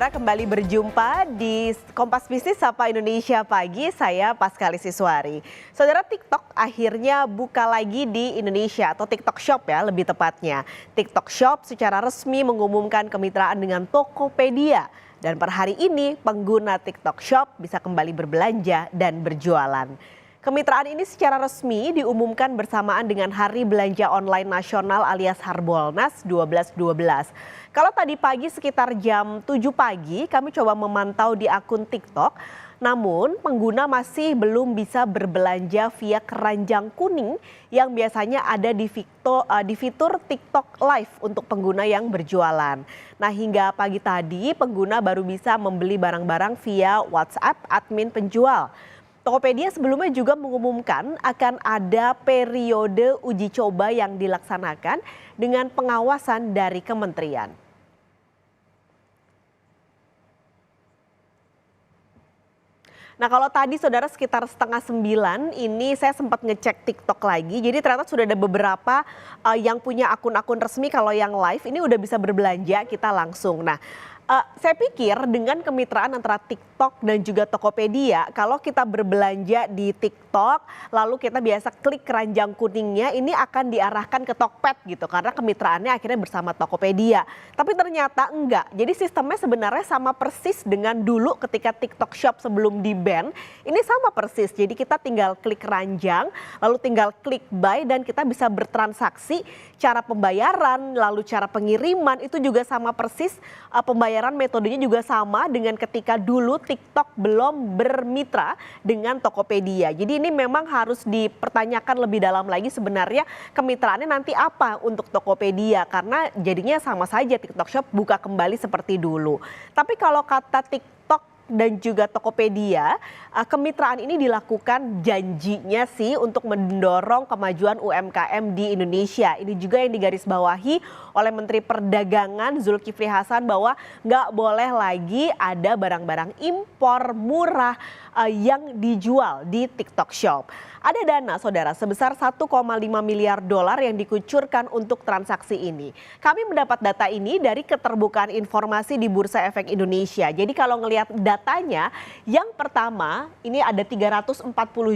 Kita kembali berjumpa di Kompas Bisnis Sapa Indonesia Pagi, saya Paskali Siswari. Saudara, TikTok akhirnya buka lagi di Indonesia atau TikTok Shop ya lebih tepatnya. TikTok Shop secara resmi mengumumkan kemitraan dengan Tokopedia. Dan per hari ini pengguna TikTok Shop bisa kembali berbelanja dan berjualan. Kemitraan ini secara resmi diumumkan bersamaan dengan Hari Belanja Online Nasional alias Harbolnas 12.12. Kalau tadi pagi sekitar jam 7 pagi kami coba memantau di akun TikTok, namun pengguna masih belum bisa berbelanja via keranjang kuning yang biasanya ada di fitur TikTok Live untuk pengguna yang berjualan. Nah, hingga pagi tadi pengguna baru bisa membeli barang-barang via WhatsApp admin penjual. Tokopedia sebelumnya juga mengumumkan akan ada periode uji coba yang dilaksanakan dengan pengawasan dari kementerian. Nah, kalau tadi saudara sekitar 8:30 ini saya sempat ngecek TikTok lagi. Jadi ternyata sudah ada beberapa yang punya akun-akun resmi, kalau yang live ini udah bisa berbelanja kita langsung. Nah, saya pikir dengan kemitraan antara TikTok dan juga Tokopedia, kalau kita berbelanja di TikTok, lalu kita biasa klik keranjang kuningnya, ini akan diarahkan ke Tokped gitu, karena kemitraannya akhirnya bersama Tokopedia. Tapi ternyata enggak, jadi sistemnya sebenarnya sama persis dengan dulu ketika TikTok Shop sebelum di-ban, ini sama persis. Jadi kita tinggal klik keranjang, lalu tinggal klik buy dan kita bisa bertransaksi, cara pembayaran, lalu cara pengiriman itu juga sama persis, pembayaran metodenya juga sama dengan ketika dulu TikTok belum bermitra dengan Tokopedia. Jadi ini memang harus dipertanyakan lebih dalam lagi sebenarnya kemitraannya nanti apa untuk Tokopedia, karena jadinya sama saja TikTok Shop buka kembali seperti dulu. Tapi kalau kata TikTok dan juga Tokopedia, kemitraan ini dilakukan janjinya sih untuk mendorong kemajuan UMKM di Indonesia. Ini juga yang digarisbawahi oleh Menteri Perdagangan Zulkifli Hasan bahwa nggak boleh lagi ada barang-barang impor murah yang dijual di TikTok Shop. Ada dana saudara sebesar 1,5 miliar dolar yang dikucurkan untuk transaksi ini. Kami mendapat data ini dari keterbukaan informasi di Bursa Efek Indonesia. Jadi kalau ngelihat datanya, yang pertama ini ada 340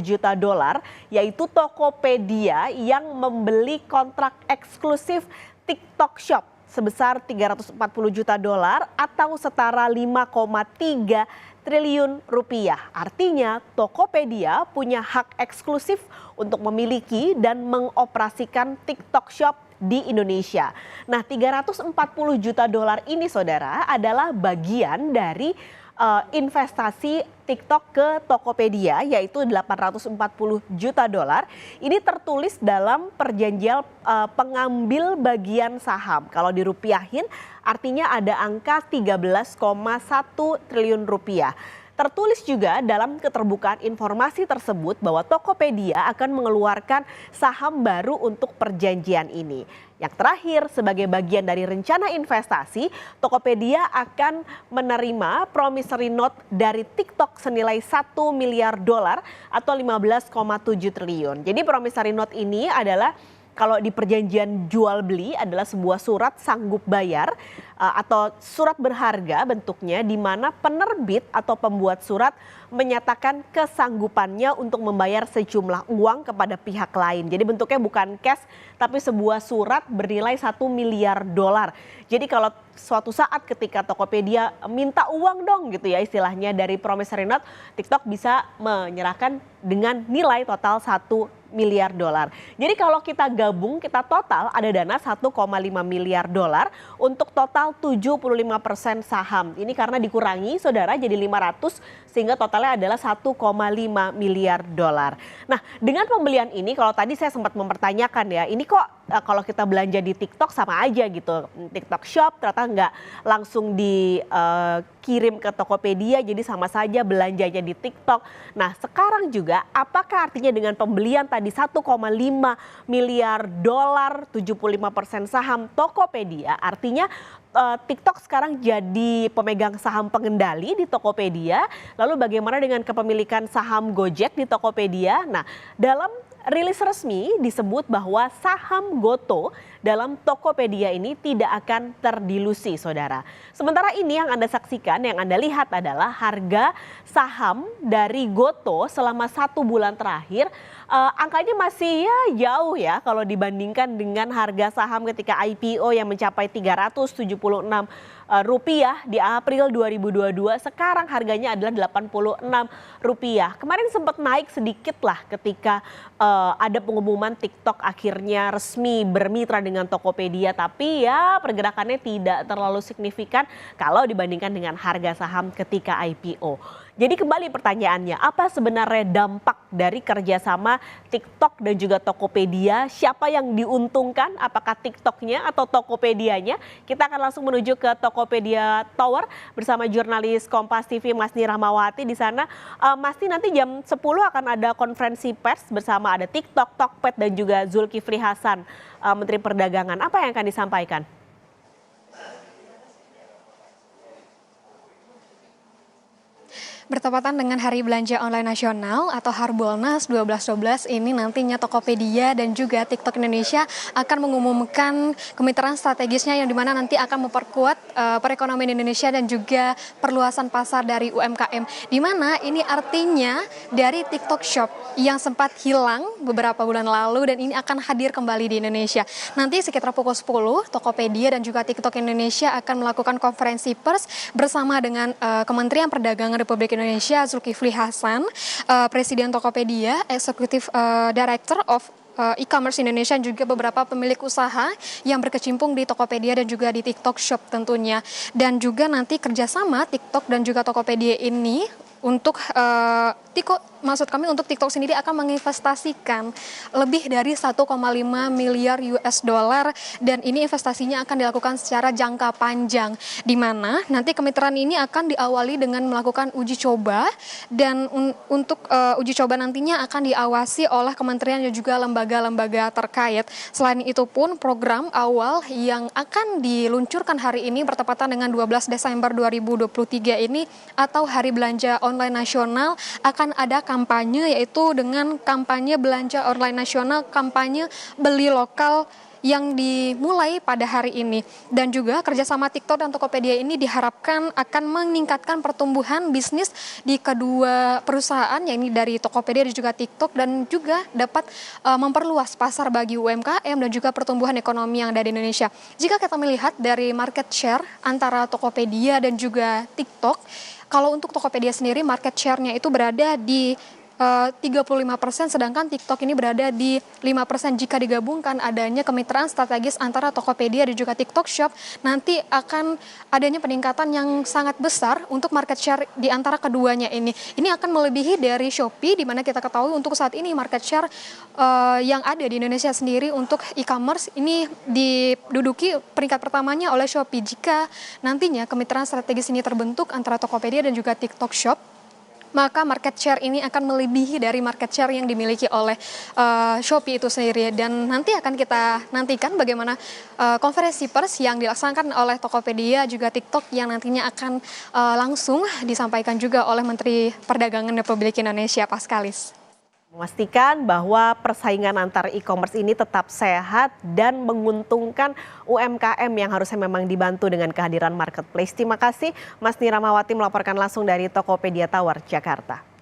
juta dolar, yaitu Tokopedia yang membeli kontrak eksklusif TikTok Shop sebesar 340 juta dolar atau setara 5,3 triliun rupiah. Artinya Tokopedia punya hak eksklusif untuk memiliki dan mengoperasikan TikTok Shop di Indonesia. Nah, 340 juta dolar ini saudara adalah bagian dari investasi TikTok ke Tokopedia, yaitu 840 juta dolar. Ini tertulis dalam perjanjian pengambil bagian saham. Kalau dirupiahin artinya ada angka 13,1 triliun rupiah. Tertulis juga dalam keterbukaan informasi tersebut bahwa Tokopedia akan mengeluarkan saham baru untuk perjanjian ini. Yang terakhir, sebagai bagian dari rencana investasi, Tokopedia akan menerima promissory note dari TikTok senilai 1 miliar dolar atau 15,7 triliun. Jadi promissory note ini adalah kalau di perjanjian jual beli adalah sebuah surat sanggup bayar atau surat berharga bentuknya, di mana penerbit atau pembuat surat menyatakan kesanggupannya untuk membayar sejumlah uang kepada pihak lain. Jadi bentuknya bukan cash tapi sebuah surat bernilai 1 miliar dolar. Jadi kalau suatu saat ketika Tokopedia minta uang dong gitu ya istilahnya dari promissory note, TikTok bisa menyerahkan dengan nilai total 1 miliar dolar. Jadi kalau kita gabung, kita total ada dana 1,5 miliar dolar untuk total 75% saham. Ini karena dikurangi saudara jadi 500 sehingga totalnya adalah 1,5 miliar dolar. Nah, dengan pembelian ini kalau tadi saya sempat mempertanyakan ya, ini kok kalau kita belanja di TikTok sama aja gitu. TikTok Shop ternyata nggak langsung dikirim ke Tokopedia, jadi sama saja belanjanya di TikTok. Nah, sekarang juga apakah artinya dengan pembelian tadi 1,5 miliar dolar 75% saham Tokopedia, artinya TikTok sekarang jadi pemegang saham pengendali di Tokopedia. Lalu bagaimana dengan kepemilikan saham Gojek di Tokopedia? Nah, dalam rilis resmi disebut bahwa saham Goto dalam Tokopedia ini tidak akan terdilusi, saudara. Sementara ini yang Anda saksikan, yang Anda lihat adalah harga saham dari Gotoh selama 1 bulan terakhir. Angkanya masih ya jauh ya kalau dibandingkan dengan harga saham ketika IPO yang mencapai Rp376 di April 2022. Sekarang harganya adalah Rp86. Kemarin sempat naik sedikit lah ketika ada pengumuman TikTok akhirnya resmi bermitra dengan Tokopedia, tapi ya pergerakannya tidak terlalu signifikan kalau dibandingkan dengan harga saham ketika IPO. Jadi kembali pertanyaannya, apa sebenarnya dampak dari kerjasama TikTok dan juga Tokopedia? Siapa yang diuntungkan? Apakah TikToknya atau Tokopedianya? Kita akan langsung menuju ke Tokopedia Tower bersama jurnalis Kompas TV Masni Rahmawati di sana. Masni, nanti jam 10 akan ada konferensi pers bersama ada TikTok, Tokped dan juga Zulkifli Hasan, Menteri Perdagangan. Apa yang akan disampaikan? Bertepatan dengan Hari Belanja Online Nasional atau Harbolnas 12.12 ini nantinya Tokopedia dan juga TikTok Indonesia akan mengumumkan kemitraan strategisnya yang dimana nanti akan memperkuat perekonomian Indonesia dan juga perluasan pasar dari UMKM. Dimana ini artinya dari TikTok Shop yang sempat hilang beberapa bulan lalu dan ini akan hadir kembali di Indonesia. Nanti sekitar pukul 10 Tokopedia dan juga TikTok Indonesia akan melakukan konferensi pers bersama dengan Kementerian Perdagangan Republik Indonesia Zulkifli Hasan, Presiden Tokopedia, Executive Director of E-commerce Indonesia, juga beberapa pemilik usaha yang berkecimpung di Tokopedia dan juga di TikTok Shop tentunya. Dan juga nanti kerjasama TikTok dan juga Tokopedia ini untuk untuk TikTok sendiri akan menginvestasikan lebih dari 1,5 miliar US dollar dan ini investasinya akan dilakukan secara jangka panjang, di mana nanti kemitraan ini akan diawali dengan melakukan uji coba dan untuk uji coba nantinya akan diawasi oleh kementerian dan juga lembaga-lembaga terkait. Selain itu pun program awal yang akan diluncurkan hari ini bertepatan dengan 12 Desember 2023 ini atau Hari Belanja Online Nasional akan ada kampanye, yaitu dengan kampanye belanja online nasional, kampanye beli lokal yang dimulai pada hari ini. Dan juga kerjasama TikTok dan Tokopedia ini diharapkan akan meningkatkan pertumbuhan bisnis di kedua perusahaan, yakni dari Tokopedia dan juga TikTok, dan juga dapat memperluas pasar bagi UMKM dan juga pertumbuhan ekonomi yang ada di Indonesia. Jika kita melihat dari market share antara Tokopedia dan juga TikTok, kalau untuk Tokopedia sendiri market share-nya itu berada di 35%, sedangkan TikTok ini berada di 5%. Jika digabungkan adanya kemitraan strategis antara Tokopedia dan juga TikTok Shop, nanti akan adanya peningkatan yang sangat besar untuk market share di antara keduanya ini. Ini akan melebihi dari Shopee, di mana kita ketahui untuk saat ini market share yang ada di Indonesia sendiri untuk e-commerce ini diduduki peringkat pertamanya oleh Shopee. Jika nantinya kemitraan strategis ini terbentuk antara Tokopedia dan juga TikTok Shop, maka market share ini akan melebihi dari market share yang dimiliki oleh Shopee itu sendiri. Dan nanti akan kita nantikan bagaimana konferensi pers yang dilaksanakan oleh Tokopedia juga TikTok yang nantinya akan langsung disampaikan juga oleh Menteri Perdagangan Republik Indonesia, Paskalis. Memastikan bahwa persaingan antar e-commerce ini tetap sehat dan menguntungkan UMKM yang harusnya memang dibantu dengan kehadiran marketplace. Terima kasih Masni Rahmawati melaporkan langsung dari Tokopedia Tower, Jakarta.